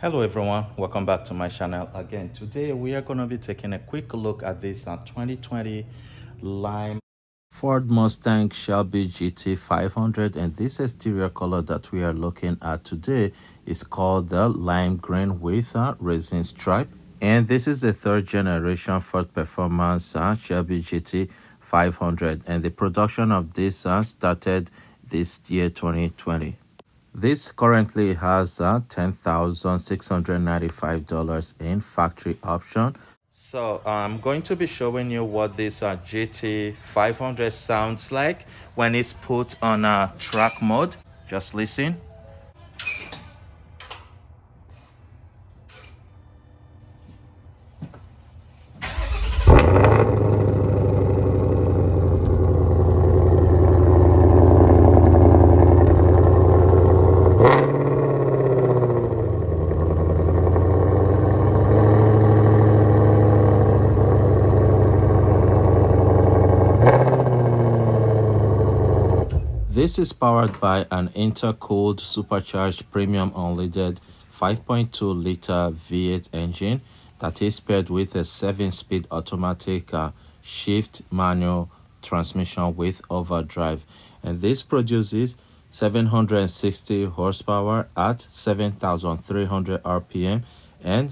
Hello everyone, welcome back to my channel again. Today we are going to be taking a quick look at this 2020 lime Ford Mustang Shelby GT500, and this exterior color that we are looking at today is called the lime green with a resin stripe. And this is the third generation Ford Performance Shelby GT500, and the production of this started this year 2020. This currently has $10,695 in factory option. So I'm going to be showing you what this GT500 sounds like when it's put on track mode. Just listen. This is powered by an intercooled supercharged premium unleaded 5.2 liter V8 engine that is paired with a 7-speed automatic shift manual transmission with overdrive, and this produces 760 horsepower at 7,300 rpm and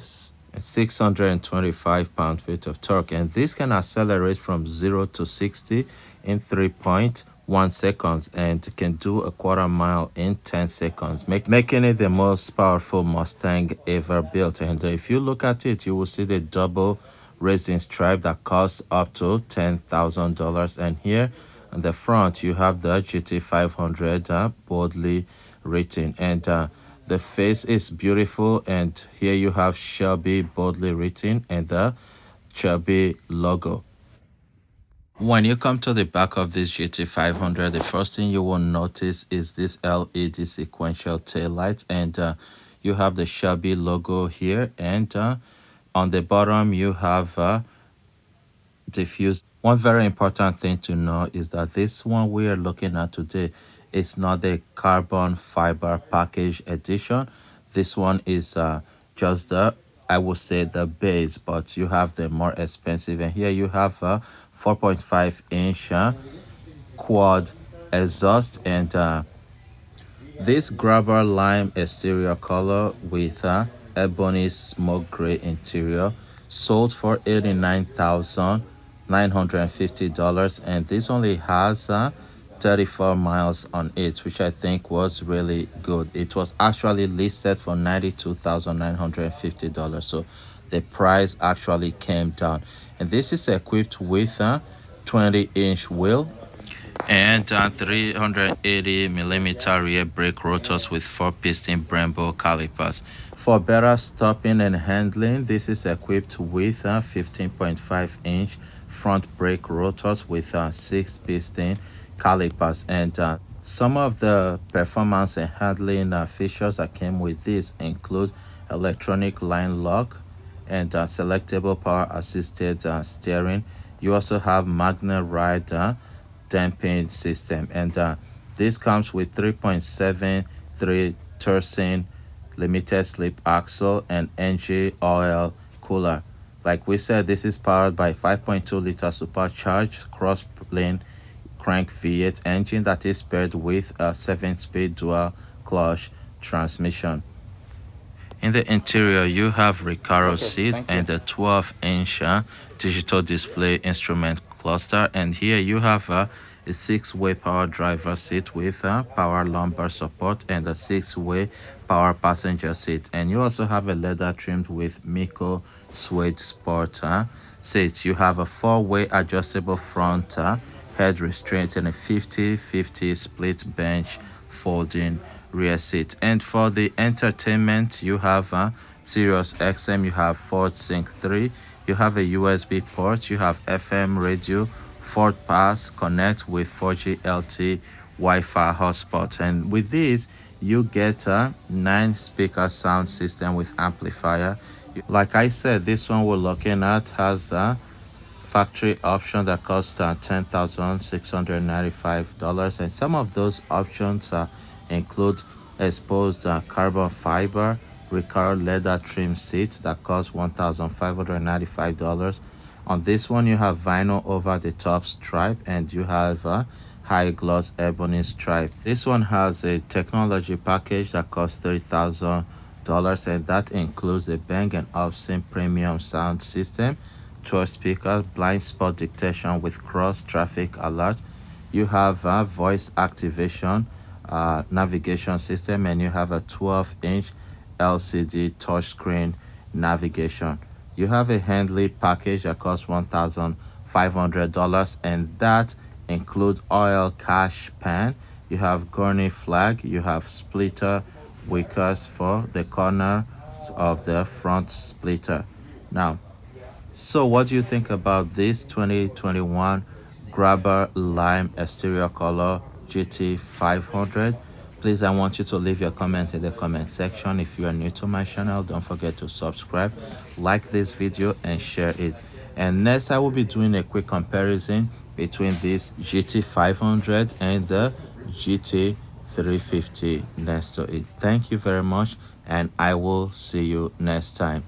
625 pound-feet of torque, and this can accelerate from 0 to 60 in 3.1 seconds and can do a quarter mile in 10 seconds, making it the most powerful Mustang ever built. And if you look at it, you will see the double resin stripe that costs up to $10,000, and here on the front you have the GT500 boldly written, and the face is beautiful, and here you have Shelby boldly written and the Shelby logo. When you come to the back of this GT500, the first thing you will notice is this LED sequential tail light, and you have the Shelby logo here, and on the bottom you have diffused. One very important thing to know is that this one we are looking at today is not the carbon fiber package edition. This one is just the, I would say, the base, but you have the more expensive, and here you have a 4.5-inch quad exhaust, and this grabber lime exterior color with ebony smoke gray interior sold for $89,950, and this only has 34 miles on it, which I think was really good. It was actually listed for $92,950, so the price actually came down. And this is equipped with a 20-inch wheel and 380 millimeter rear brake rotors with 4-piston Brembo calipers. For better stopping and handling, this is equipped with 15.5-inch front brake rotors with 6-piston calipers, and some of the performance and handling features that came with this include electronic line lock and selectable power assisted steering. You also have magnet ride damping system, and this comes with 3.73 Turcin limited slip axle and engine oil cooler. Like we said, this is powered by 5.2 liter supercharged cross plane crank V8 engine that is paired with a 7-speed dual clutch transmission. In the interior, you have Recaro seats and a 12-inch digital display instrument cluster, and here you have a 6-way power driver seat with power lumbar support and a 6-way power passenger seat, and you also have a leather trimmed with Miko suede sport seats. You have a 4-way adjustable front head restraint and a 50-50 split bench folding rear seat. And for the entertainment, you have Sirius XM, you have Ford Sync 3, you have a USB port, you have FM radio, Ford Pass Connect with 4G LTE Wi-Fi hotspot, and with this you get a 9-speaker sound system with amplifier. Like I said, this one we're looking at has a factory option that costs $10,695, and some of those options include exposed carbon fiber Recaro leather trim seats that cost $1,595. On this one, you have vinyl over the top stripe, and you have a high gloss ebony stripe. This one has a technology package that costs $30,000, and that includes a Bang & Olufsen premium sound system, 12 speakers, blind spot detection with cross traffic alert. You have a voice activation navigation system, and you have a 12-inch LCD touchscreen navigation. You have a Handley package that costs $1,500, and that includes oil cash pan. You have gurney flag. You have splitter wickers for the corner of the front splitter. Now, so what do you think about this 2021 Grabber Lime exterior color GT500? Please, I want you to leave your comment in the comment section. If you are new to my channel, don't forget to subscribe, like this video, and share it. And next, I will be doing a quick comparison between this GT500 and the GT350 next to it. Thank you very much, and I will see you next time.